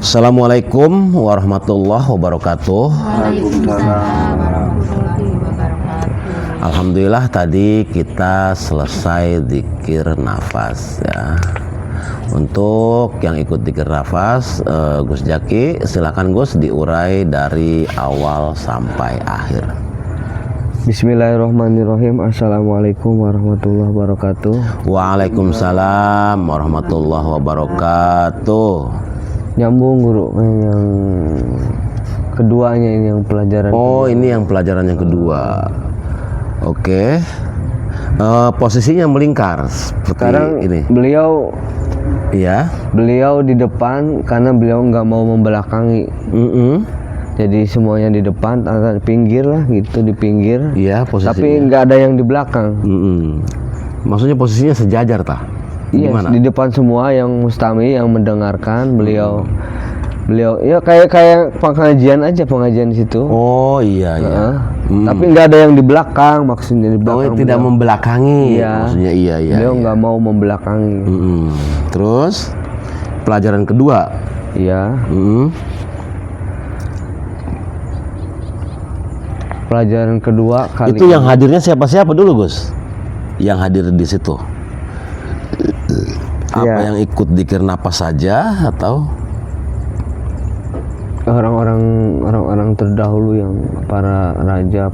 Assalamualaikum warahmatullahi wabarakatuh. Waalaikumsalam warahmatullahi wabarakatuh. Alhamdulillah tadi kita selesai zikir nafas ya. Untuk yang ikut zikir nafas, Gus Jaki, silakan Gus diurai dari awal sampai akhir. Bismillahirrahmanirrahim. Assalamualaikum warahmatullahi wabarakatuh. Waalaikumsalam warahmatullahi wabarakatuh. Nyambung guru yang keduanya, ini yang pelajaran. Oh, ini yang pelajaran yang kedua. Oke. Posisinya melingkar seperti Sekarang ini. Beliau di depan karena beliau nggak mau membelakangi. Jadi semuanya di depan, atau di pinggir lah gitu, di pinggir. Iya, posisinya. Tapi nggak ada yang di belakang. Maksudnya posisinya sejajar tah? Iya, Gimana? di depan semua yang mustami, yang mendengarkan beliau ya kayak pengajian di situ. Oh iya. Tapi nggak ada yang di belakang, maksudnya di belakang. Oh, tidak membelakangi. Iya. Maksudnya iya. Beliau nggak mau membelakangi. Terus pelajaran kedua. Iya. Pelajaran kedua kali itu yang hadirnya siapa dulu, Gus? Yang hadir di situ? Apa yang ikut zikir napas saja atau orang-orang terdahulu, yang para raja,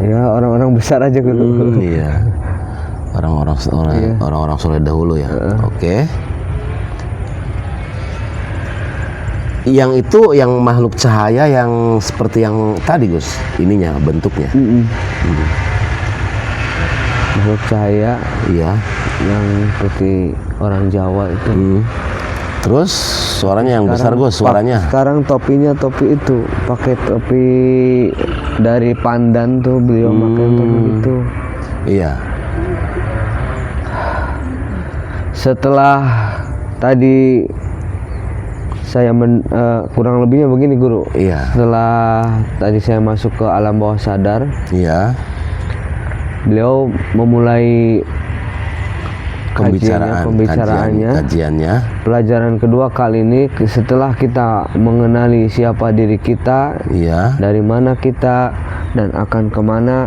orang-orang besar aja gitu. Iya. Orang-orang soleh dahulu ya. Oke. Yang itu yang makhluk cahaya yang seperti yang tadi, Gus, ininya bentuknya. Makhluk cahaya, iya, yang seperti orang Jawa itu. Terus suaranya yang besar, Gus, suaranya. Sekarang topinya topi itu, pakai topi dari pandan tuh, beliau pakai topi itu. Iya. Setelah tadi saya kurang lebihnya begini, Guru. Iya. Setelah tadi saya masuk ke alam bawah sadar. Iya. Beliau memulai kajiannya. Pelajaran kedua kali ini, setelah kita mengenali siapa diri kita, dari mana kita dan akan kemana,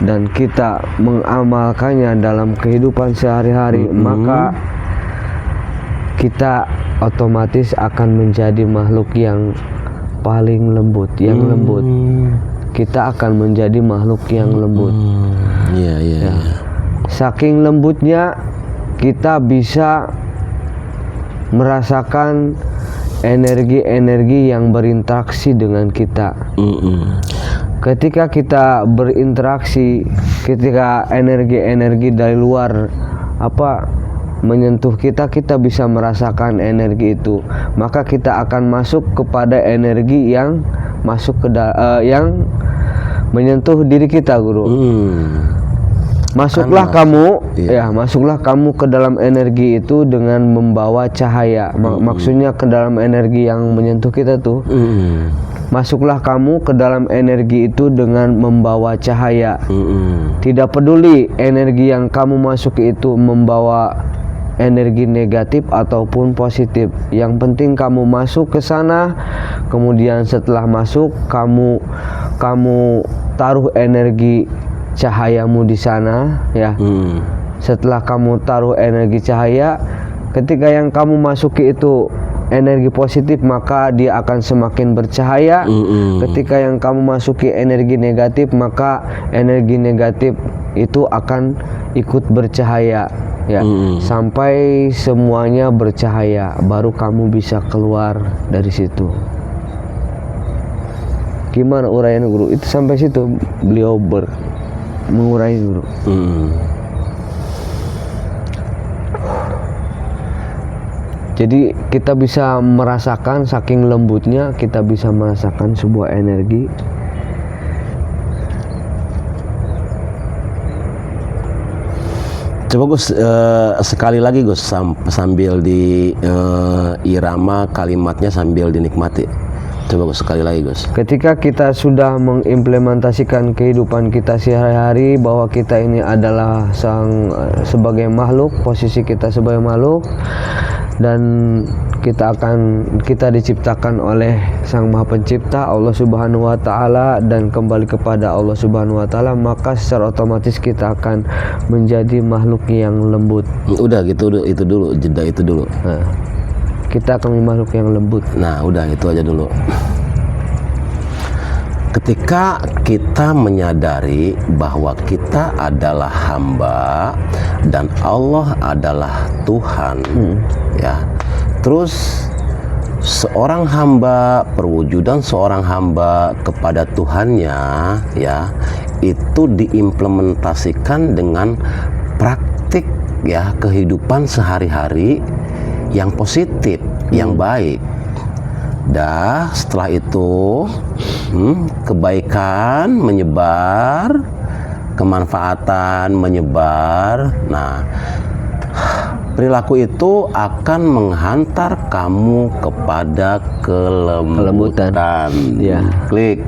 dan kita mengamalkannya dalam kehidupan sehari-hari, maka kita otomatis akan menjadi makhluk yang paling lembut, kita akan menjadi makhluk yang lembut. Iya. Saking lembutnya kita bisa merasakan energi-energi yang berinteraksi dengan kita. Ketika kita berinteraksi, ketika energi-energi dari luar menyentuh kita, kita bisa merasakan energi itu. Maka kita akan masuk kepada energi yang yang menyentuh diri kita, Guru. Masuklah kamu ke dalam energi itu dengan membawa cahaya. Maksudnya ke dalam energi yang menyentuh kita tuh. Masuklah kamu ke dalam energi itu dengan membawa cahaya. Tidak peduli energi yang kamu masuki itu membawa energi negatif ataupun positif. Yang penting kamu masuk ke sana. Kemudian setelah masuk, kamu taruh energi cahayamu di sana, ya. Setelah kamu taruh energi cahaya, ketika yang kamu masuki itu energi positif, maka dia akan semakin bercahaya. Ketika yang kamu masuki energi negatif, maka energi negatif itu akan ikut bercahaya, ya. Sampai semuanya bercahaya, baru kamu bisa keluar dari situ. Gimana uraian, Guru? Itu sampai situ beliau mengurai, Guru. Jadi kita bisa merasakan, saking lembutnya kita bisa merasakan sebuah energi. Coba Gus, sekali lagi Gus, sambil di irama kalimatnya sambil dinikmati. Coba Gus, sekali lagi Gus. Ketika kita sudah mengimplementasikan kehidupan kita sehari-hari bahwa kita ini adalah sebagai makhluk, posisi kita sebagai makhluk, dan kita diciptakan oleh Sang Maha Pencipta Allah Subhanahu wa taala dan kembali kepada Allah Subhanahu wa taala, maka secara otomatis kita akan menjadi makhluk yang lembut. Udah gitu, itu dulu, jeda itu dulu. Nah, kita akan menjadi makhluk yang lembut. Nah, udah itu aja dulu. Ketika kita menyadari bahwa kita adalah hamba dan Allah adalah Tuhan, ya. Terus seorang hamba, perwujudan seorang hamba kepada Tuhannya, ya, itu diimplementasikan dengan praktik, ya, kehidupan sehari-hari yang positif, yang baik. Dah setelah itu kebaikan menyebar, kemanfaatan menyebar. Nah, perilaku itu akan menghantar kamu kepada kelembutan. Ya. Klik.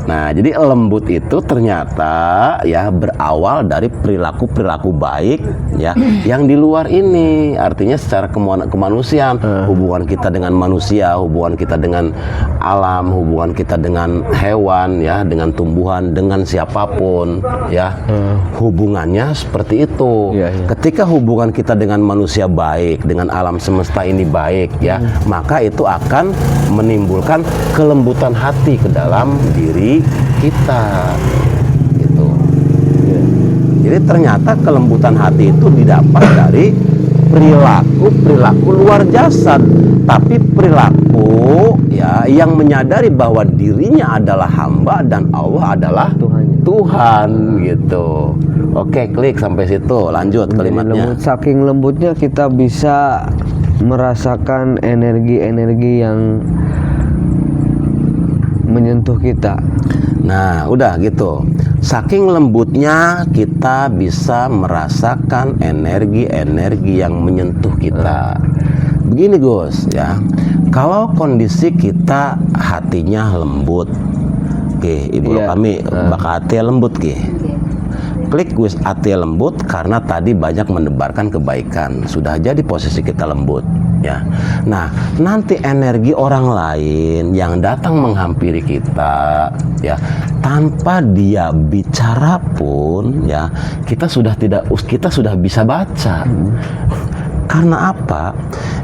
Nah, jadi lembut itu ternyata ya berawal dari perilaku baik ya yang di luar ini. Artinya secara kemanusiaan, hubungan kita dengan manusia, hubungan kita dengan alam, hubungan kita dengan hewan ya, dengan tumbuhan, dengan siapapun ya. Hubungannya seperti itu. Ya, ya. Ketika hubungan kita dengan manusia baik, dengan alam semesta ini baik ya, maka itu akan menimbulkan kelembutan hati ke dalam diri kita gitu. Jadi ternyata kelembutan hati itu didapat dari perilaku luar jasad, tapi perilaku ya yang menyadari bahwa dirinya adalah hamba dan Allah adalah Tuhan gitu. Oke, klik sampai situ, lanjut kalimatnya. Saking lembutnya kita bisa merasakan energi-energi yang menyentuh kita. Nah, udah gitu. Saking lembutnya kita bisa merasakan energi-energi yang menyentuh kita. Begini Gus ya, kalau kondisi kita hatinya lembut, ibu kami bakal hati lembut klik Gus hati lembut karena tadi banyak menebarkan kebaikan, sudah jadi posisi kita lembut ya. Nah, nanti energi orang lain yang datang menghampiri kita ya, tanpa dia bicara pun ya, kita sudah bisa baca. Karena apa?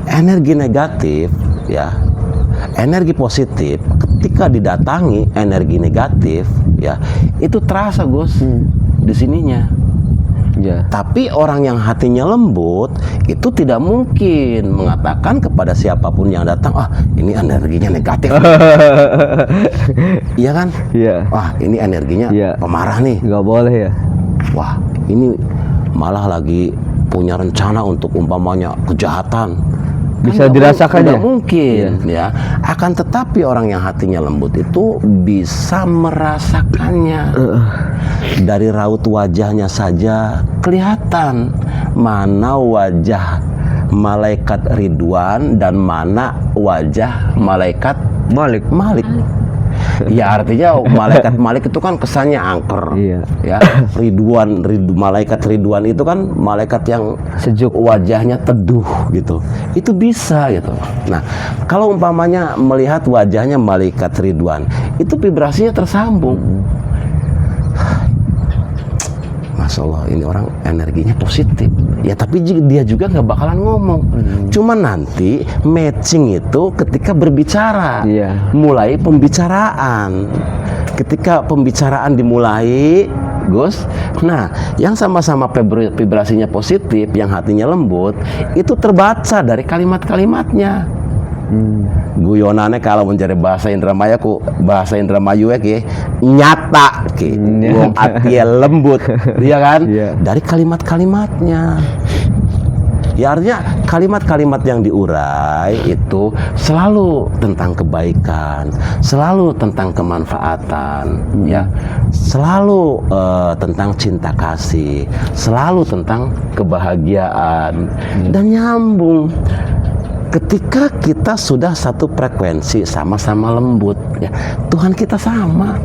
Energi negatif ya, energi positif ketika didatangi energi negatif ya, itu terasa Gus di sininya. Ya. Tapi orang yang hatinya lembut itu tidak mungkin mengatakan kepada siapapun yang datang, ini energinya negatif. Iya kan? Iya. Wah, ini energinya pemarah nih. Nggak boleh ya. Wah, ini malah lagi punya rencana untuk umpamanya kejahatan. Bisa dirasakan tidak mungkin ya. Akan tetapi orang yang hatinya lembut itu bisa merasakannya. Dari raut wajahnya saja kelihatan mana wajah malaikat Ridwan dan mana wajah malaikat Malik. Ya artinya malaikat Malik itu kan kesannya angker. Ya, malaikat Ridwan itu kan malaikat yang sejuk, wajahnya teduh gitu. Itu bisa gitu. Nah, kalau umpamanya melihat wajahnya malaikat Ridwan, itu vibrasinya tersambung. Masya Allah, ini orang energinya positif. Ya tapi dia juga nggak bakalan ngomong. Cuma nanti matching itu ketika berbicara. Mulai pembicaraan. Ketika pembicaraan dimulai, Gus, nah yang sama-sama vibrasinya positif, yang hatinya lembut, itu terbaca dari kalimat-kalimatnya. Guyonannya kalau mencari bahasa Indramayu nyata wong ati lembut, iya kan? Dari kalimat-kalimatnya. Ya artinya kalimat-kalimat yang diurai itu selalu tentang kebaikan, selalu tentang kemanfaatan, ya, selalu tentang cinta kasih, selalu tentang kebahagiaan dan nyambung. Ketika kita sudah satu frekuensi, sama-sama lembut, ya, Tuhan kita sama.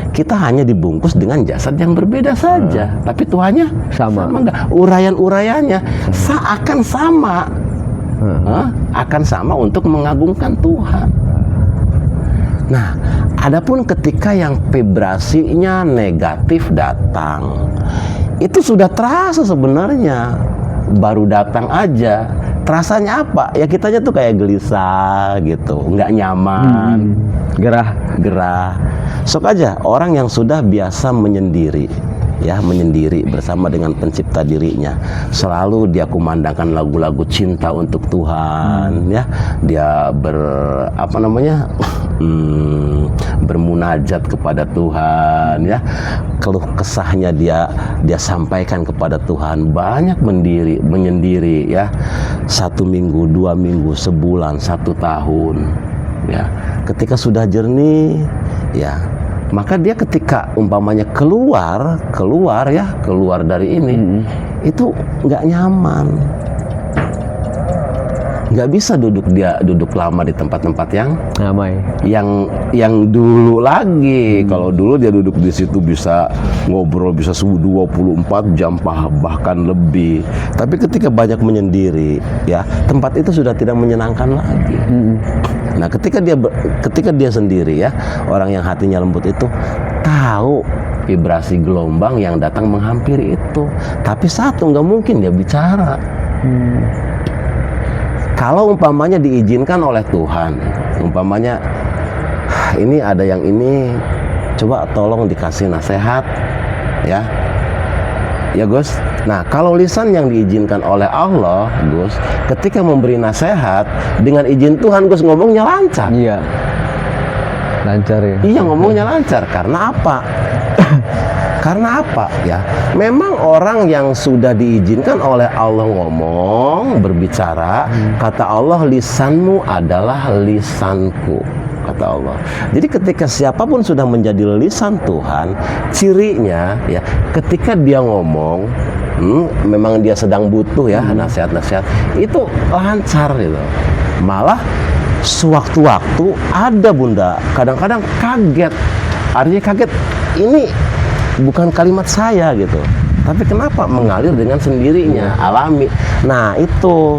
Kita hanya dibungkus dengan jasad yang berbeda saja, tapi Tuhannya sama enggak? Uraian-uraiannya seakan sama. akan sama untuk mengagungkan Tuhan. Nah, adapun ketika yang vibrasinya negatif datang, itu sudah terasa sebenarnya, baru datang aja. Terasanya apa? Ya kitanya tuh kayak gelisah gitu, nggak nyaman, gerah. Sok aja orang yang sudah biasa menyendiri, ya menyendiri bersama dengan pencipta dirinya, selalu dia kumandangkan lagu-lagu cinta untuk Tuhan, ya dia bermunajat kepada Tuhan, ya keluh kesahnya dia sampaikan kepada Tuhan, banyak menyendiri, ya 1 minggu, 2 minggu, sebulan, 1 tahun, ya ketika sudah jernih, ya maka dia ketika umpamanya keluar dari ini, itu nggak nyaman, nggak bisa duduk lama di tempat-tempat yang ramai, yang dulu lagi. Kalau dulu dia duduk di situ bisa ngobrol bisa 24 jam bahkan lebih. Tapi ketika banyak menyendiri, ya tempat itu sudah tidak menyenangkan lagi. Nah, ketika dia sendiri, ya orang yang hatinya lembut itu tahu vibrasi gelombang yang datang menghampiri itu. Tapi satu, nggak mungkin dia bicara. Kalau umpamanya diizinkan oleh Tuhan, umpamanya ini ada yang ini, coba tolong dikasih nasihat, ya Gus. Nah, kalau lisan yang diizinkan oleh Allah, Gus, ketika memberi nasihat dengan izin Tuhan, Gus ngomongnya lancar. Iya, lancar ya. Iya, ngomongnya lancar. Karena apa? Karena apa? Ya, memang orang yang sudah diizinkan oleh Allah ngomong, berbicara, kata Allah, lisanmu adalah lisanku, kata Allah. Jadi ketika siapapun sudah menjadi lisan Tuhan, cirinya, ya ketika dia ngomong, memang dia sedang butuh, ya nasihat-nasihat, itu lancar gitu. Malah sewaktu-waktu ada Bunda, kadang-kadang kaget. Artinya kaget, ini bukan kalimat saya gitu, tapi kenapa mengalir dengan sendirinya, alami. Nah, itu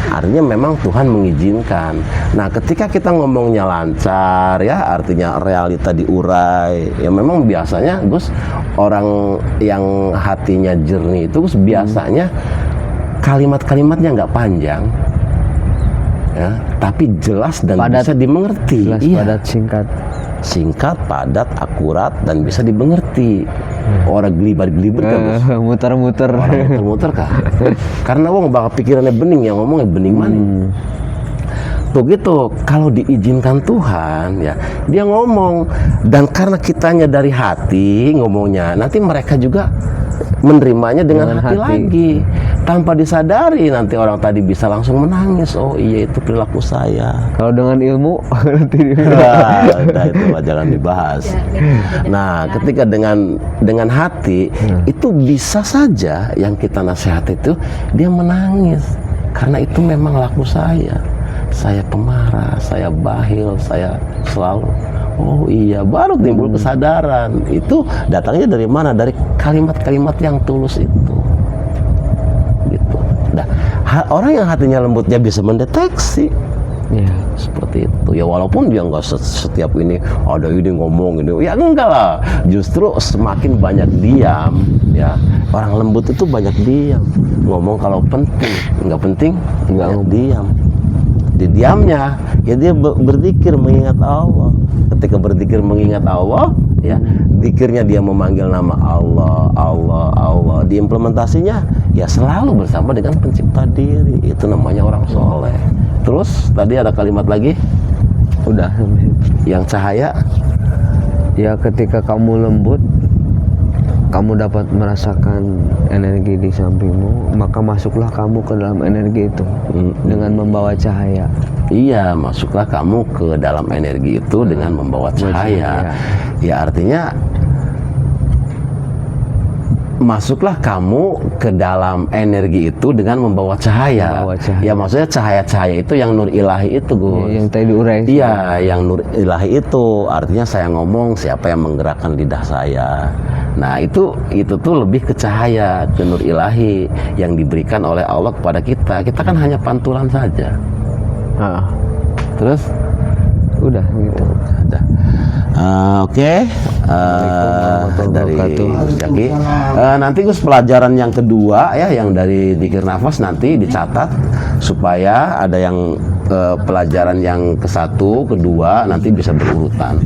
artinya memang Tuhan mengizinkan. Nah, ketika kita ngomongnya lancar, ya artinya realita diurai, ya memang biasanya Gus, orang yang hatinya jernih itu Gus, biasanya kalimat-kalimatnya nggak panjang, ya tapi jelas dan padat, bisa dimengerti. Jelas, iya. Padat, singkat, padat, akurat, dan bisa dimengerti. Orang gelibar-gelibar kan, muter-muter. Orang muter-muter kah? Karena wong bakal pikirannya bening, yang ngomongnya bening maning. Begitu kalau diizinkan Tuhan, ya dia ngomong, dan karena kitanya dari hati ngomongnya, nanti mereka juga menerimanya dengan hati lagi, tanpa disadari. Nanti orang tadi bisa langsung menangis, oh iya itu perilaku saya. Kalau dengan ilmu nanti udah itu jangan dibahas. Nah, ketika dengan hati, itu bisa saja yang kita nasihat itu dia menangis, karena itu memang laku saya pemarah, saya bahil, saya selalu, oh iya, baru timbul kesadaran. Itu datangnya dari mana? Dari kalimat-kalimat yang tulus itu, gitu. Nah, orang yang hatinya lembut dia bisa mendeteksi, ya seperti itu. Ya walaupun dia nggak setiap ini ada ini ngomong ini, ya enggak lah. Justru semakin banyak diam, ya orang lembut itu banyak diam. Ngomong kalau penting, nggak penting nggak diam. Di diamnya, ya dia berzikir mengingat Allah. Ketika berzikir mengingat Allah, ya zikirnya dia memanggil nama Allah, Allah, Allah. Diimplementasinya ya selalu bersama dengan pencipta diri. Itu namanya orang soleh. Terus tadi ada kalimat lagi, udah yang cahaya, ya ketika kamu lembut, kamu dapat merasakan energi di sampingmu, maka masuklah kamu ke dalam energi itu dengan membawa cahaya. Iya, masuklah kamu ke dalam energi itu dengan membawa cahaya. Ya artinya masuklah kamu ke dalam energi itu dengan membawa cahaya. Ya maksudnya cahaya-cahaya itu yang nur ilahi itu, Gus. Ya, yang tadi diurai. Iya, yang nur ilahi itu artinya saya ngomong, siapa yang menggerakkan lidah saya. Nah itu tuh lebih ke cahaya, ke nur ilahi yang diberikan oleh Allah kepada kita. Kita kan hanya pantulan saja. Terus udah gitu. Udah. Oke. Dari Gus Jaki. Nanti Gus pelajaran yang kedua ya, yang dari dzikir nafas nanti dicatat supaya ada yang pelajaran yang ke-1, kedua nanti bisa berurutan.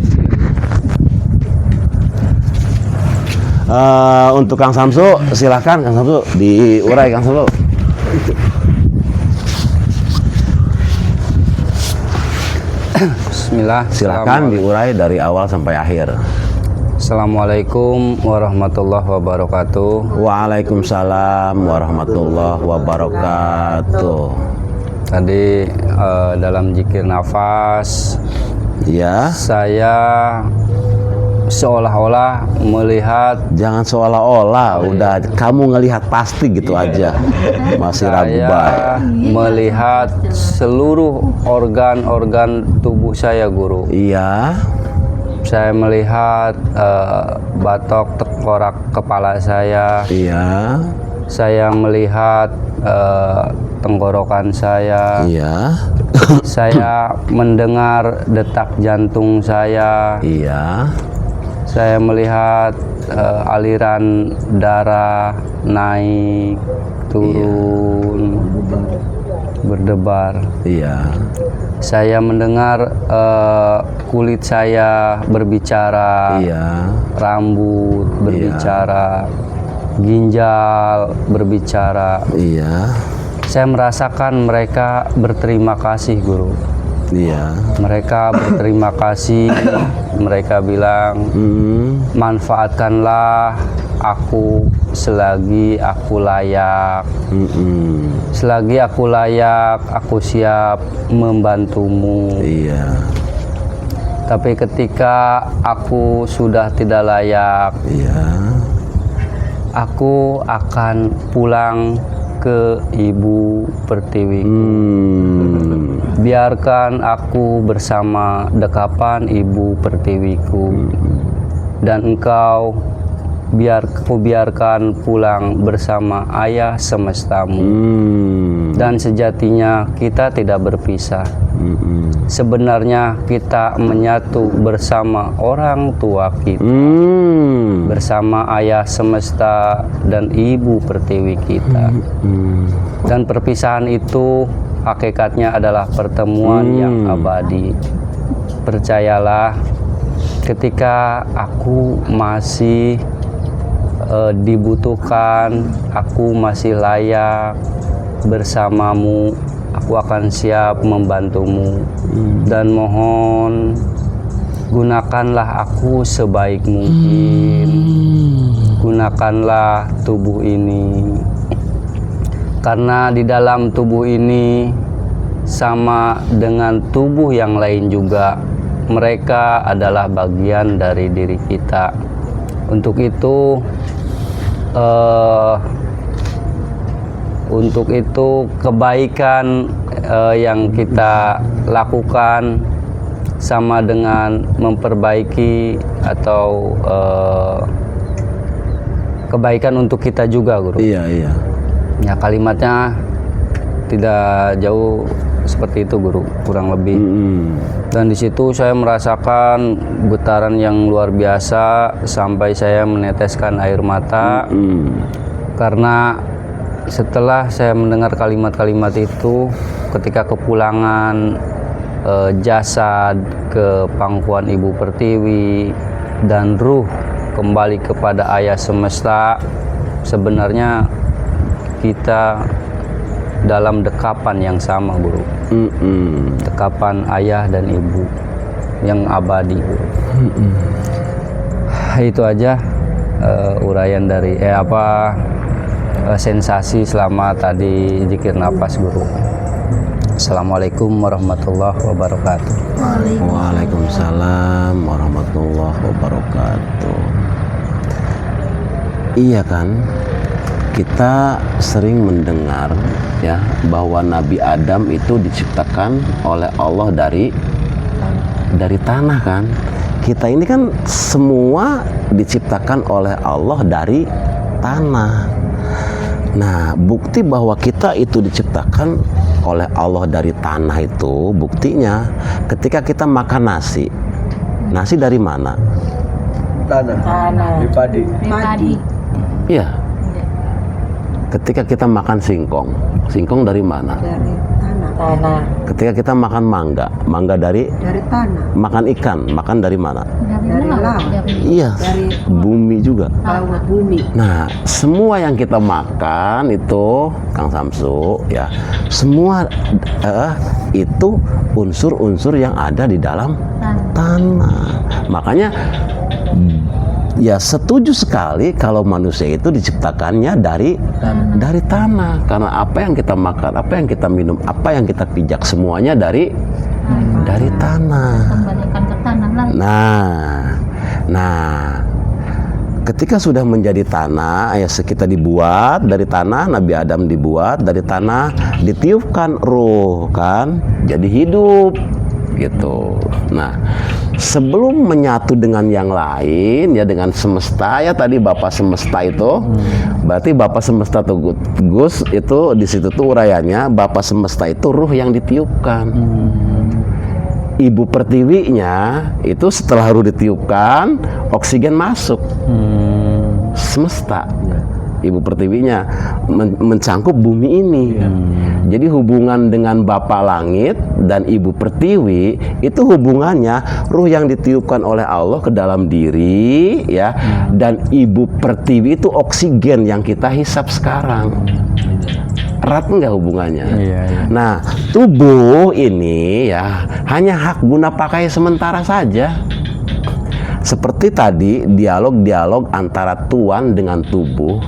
Untuk Kang Samsu, silahkan Kang Samsu diurai Kang Samsu. Bismillah. Silakan diurai dari awal sampai akhir. Assalamualaikum warahmatullahi wabarakatuh. Waalaikumsalam warahmatullahi wabarakatuh. Tadi dalam zikir nafas, Ya, saya seolah-olah melihat, jangan seolah-olah, udah kamu ngelihat pasti gitu aja. Masih ragu saya baik. melihat seluruh organ-organ tubuh saya, Guru. Iya, Saya melihat batok tengkorak kepala saya. iya, Saya melihat tenggorokan saya. iya, Saya mendengar detak jantung saya. iya, Saya melihat aliran darah naik, turun, berdebar. iya, Saya mendengar kulit saya berbicara, iya, rambut berbicara, ginjal berbicara. iya, Saya merasakan mereka berterima kasih, Guru. iya. Mereka berterima kasih. Mereka bilang, manfaatkanlah aku selagi aku layak. Selagi aku layak, aku siap membantumu. Iya, Tapi ketika aku sudah tidak layak, iya, aku akan pulang ke Ibu Pertiwiku. Biarkan aku bersama dekapan Ibu Pertiwiku, dan engkau biarkan pulang bersama Ayah semestamu. Dan sejatinya kita tidak berpisah. Sebenarnya kita menyatu bersama orang tua kita, bersama Ayah semesta dan Ibu Pertiwi kita. Dan perpisahan itu hakikatnya adalah pertemuan yang abadi. Percayalah, ketika aku masih dibutuhkan, aku masih layak bersamamu, aku akan siap membantumu. Dan mohon gunakanlah aku sebaik mungkin. Gunakanlah tubuh ini, karena di dalam tubuh ini sama dengan tubuh yang lain juga, mereka adalah bagian dari diri kita. Untuk itu kebaikan yang kita lakukan sama dengan memperbaiki atau kebaikan untuk kita juga, Guru. iya, iya. Ya, kalimatnya tidak jauh seperti itu, Guru, kurang lebih. Dan di situ saya merasakan getaran yang luar biasa sampai saya meneteskan air mata. Karena setelah saya mendengar kalimat-kalimat itu, ketika kepulangan jasad ke pangkuan Ibu Pertiwi dan ruh kembali kepada Ayah semesta, sebenarnya kita dalam dekapan yang sama, Guru. Dekapan Ayah dan Ibu yang abadi, Guru. Itu aja uraian dari sensasi selama tadi zikir nafas, Guru. Assalamualaikum warahmatullahi wabarakatuh. Waalaikumsalam warahmatullahi wabarakatuh. Iya kan, kita sering mendengar ya bahwa Nabi Adam itu diciptakan oleh Allah dari tanah kan. kita ini kan semua diciptakan oleh Allah dari tanah. Nah, bukti bahwa kita itu diciptakan oleh Allah dari tanah itu buktinya ketika kita makan nasi. Nasi dari mana? Tanah. Di padi. Iya. Ketika kita makan singkong, singkong dari mana? Dari tanah. Ketika kita makan mangga dari Tanah. makan ikan, makan dari mana? Dari laut. Iya, bumi juga. Bawah bumi. Nah, semua yang kita makan itu, Kang Samsu, ya, semua itu unsur-unsur yang ada di dalam tanah. Makanya, ya setuju sekali kalau manusia itu diciptakannya dari tanah. Karena apa yang kita makan, apa yang kita minum, apa yang kita pijak, semuanya dari tanah. Kembalikan ke tanah lagi. Nah, ketika sudah menjadi tanah, ya kita dibuat dari tanah, Nabi Adam dibuat dari tanah, ditiupkan ruh kan, jadi hidup gitu. Nah, sebelum menyatu dengan yang lain, ya dengan semesta, ya tadi Bapak semesta itu, berarti Bapak semesta tuh Gus itu di situ tuh urayanya, Bapak semesta itu ruh yang ditiupkan. Ibu pertiwinya itu setelah ruh ditiupkan, oksigen masuk. Semesta. Ibu pertiwinya mencangkup bumi ini. Jadi hubungan dengan Bapak Langit dan Ibu Pertiwi itu hubungannya ruh yang ditiupkan oleh Allah ke dalam diri, ya, dan Ibu Pertiwi itu oksigen yang kita hisap sekarang. Erat enggak hubungannya? Iya. Nah, tubuh ini ya hanya hak guna pakai sementara saja. Seperti tadi dialog-dialog antara tuan dengan tubuh.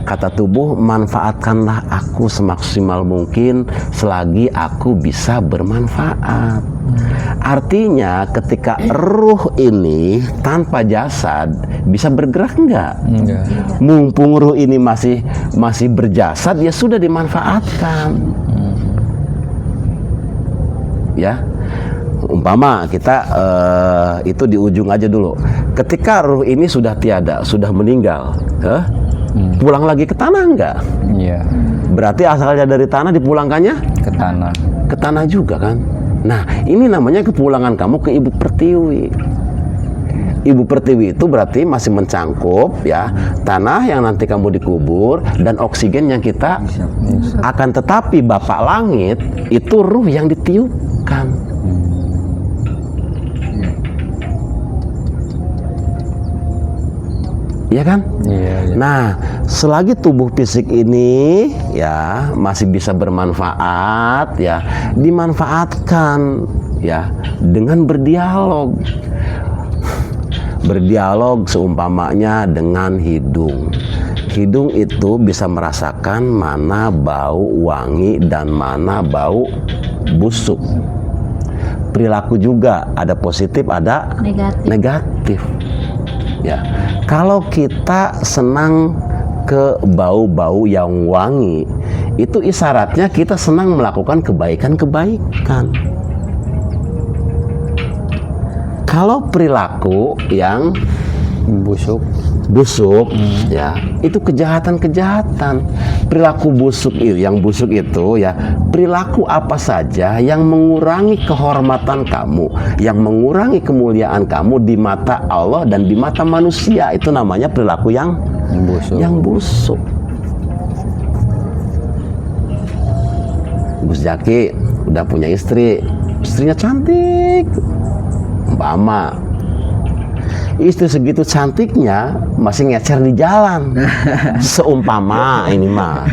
Kata tubuh, manfaatkanlah aku semaksimal mungkin selagi aku bisa bermanfaat. Artinya ketika ruh ini tanpa jasad bisa bergerak enggak? Enggak. Mumpung ruh ini masih berjasad, ya sudah dimanfaatkan. Ya. Umpama kita itu di ujung aja dulu. Ketika ruh ini sudah tiada, sudah meninggal, pulang lagi ke tanah enggak? Iya. Berarti asalnya dari tanah, dipulangkannya Ke tanah. ke tanah juga kan? Nah, ini namanya kepulangan kamu ke Ibu Pertiwi. Ibu Pertiwi itu berarti masih mencangkup ya tanah yang nanti kamu dikubur dan oksigen yang kita akan, tetapi Bapak Langit itu ruh yang ditiupkan. Ya kan? Iya. Nah, selagi tubuh fisik ini ya masih bisa bermanfaat, ya dimanfaatkan ya dengan berdialog. Berdialog seumpamanya dengan hidung. Hidung itu bisa merasakan mana bau wangi dan mana bau busuk. Perilaku juga ada positif, ada negatif. Ya, kalau kita senang ke bau-bau yang wangi, itu isyaratnya kita senang melakukan kebaikan-kebaikan. Kalau perilaku yang busuk, ya itu kejahatan-kejahatan. Perilaku busuk yang busuk itu ya perilaku apa saja yang mengurangi kehormatan kamu, yang mengurangi kemuliaan kamu di mata Allah dan di mata manusia, itu namanya perilaku yang busuk. Gus Jaki udah punya istri, istrinya cantik, umpama istri segitu cantiknya masih ngecer di jalan, seumpama ini mah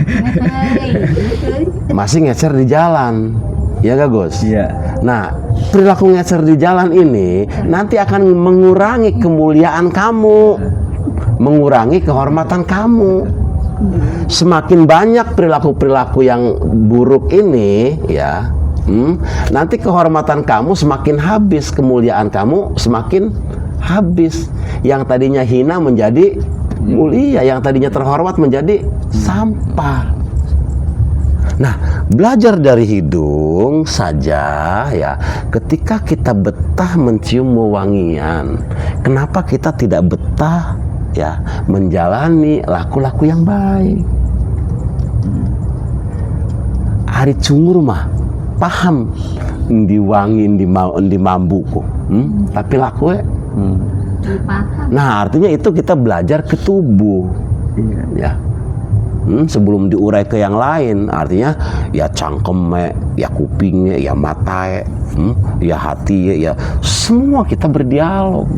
masih ngecer di jalan, ya gak Gus? Iya. Nah, perilaku ngecer di jalan ini nanti akan mengurangi kemuliaan kamu, mengurangi kehormatan kamu. Semakin banyak perilaku-perilaku yang buruk ini, ya, nanti kehormatan kamu semakin habis, kemuliaan kamu semakin habis. Yang tadinya hina menjadi mulia, yang tadinya terhormat menjadi sampah. Nah, belajar dari hidung saja ya. Ketika kita betah mencium wewangian, kenapa kita tidak betah ya menjalani laku-laku yang baik? Ari cungur mah paham diwangi di mambuku, tapi laku Nah, artinya itu kita belajar ke tubuh, ya. Sebelum diurai ke yang lain, artinya ya cangkeme, ya kupingnya, ya matae, ya hati, ya semua kita berdialog.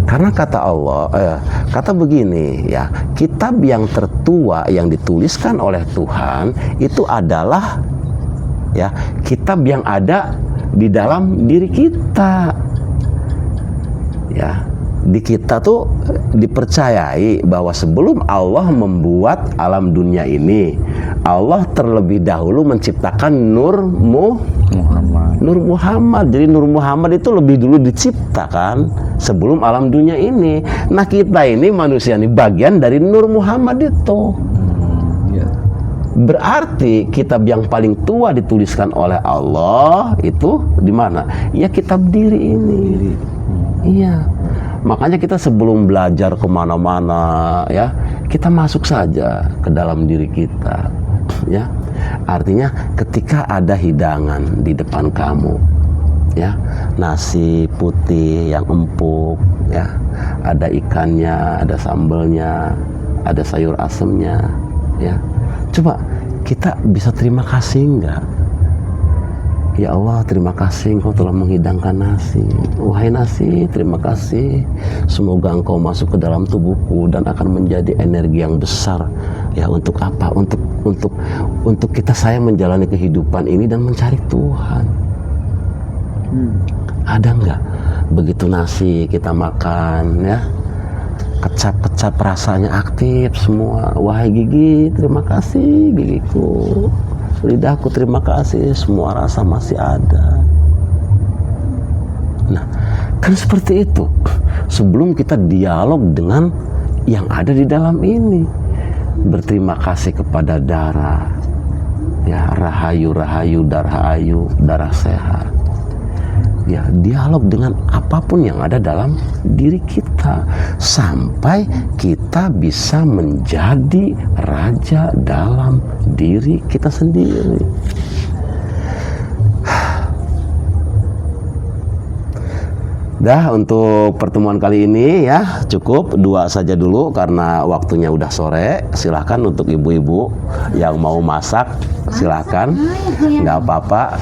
Karena kata Allah, kata begini ya, kitab yang tertua yang dituliskan oleh Tuhan itu adalah ya kitab yang ada di dalam diri kita. Ya, di kita tuh dipercayai bahwa sebelum Allah membuat alam dunia ini, Allah terlebih dahulu menciptakan Nur Muhammad. Jadi Nur Muhammad itu lebih dulu diciptakan sebelum alam dunia ini. Nah, kita ini manusia ini bagian dari Nur Muhammad itu. Berarti kitab yang paling tua dituliskan oleh Allah itu di mana? Ya kitab diri ini. Iya. Makanya kita sebelum belajar kemana-mana ya, kita masuk saja ke dalam diri kita. Ya, artinya ketika ada hidangan di depan kamu, ya, nasi putih yang empuk, ya, ada ikannya, ada sambelnya, ada sayur asemnya, ya. Coba kita bisa terima kasih enggak? Ya Allah, terima kasih Engkau telah menghidangkan nasi. Wahai nasi, terima kasih. Semoga Engkau masuk ke dalam tubuhku dan akan menjadi energi yang besar. Ya, untuk apa? Untuk kita saya menjalani kehidupan ini dan mencari Tuhan. Ada enggak? Begitu nasi kita makan, ya, kecap-kecap rasanya aktif semua. Wahai gigi, terima kasih gigiku. Lidahku terima kasih, semua rasa masih ada. Nah, kan seperti itu. Sebelum kita dialog dengan yang ada di dalam ini, berterima kasih kepada darah, ya, rahayu darah sehat. Ya, dialog dengan apapun yang ada dalam diri kita sampai kita bisa menjadi raja dalam diri kita sendiri. Dah, untuk pertemuan kali ini ya cukup 2 saja dulu karena waktunya udah sore. Silahkan untuk ibu-ibu yang mau masak, silahkan, nggak apa-apa.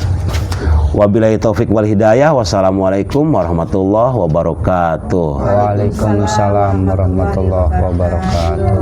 Wabillahi taufik wal hidayah. Wassalamualaikum warahmatullahi wabarakatuh. Waalaikumsalam warahmatullahi wabarakatuh.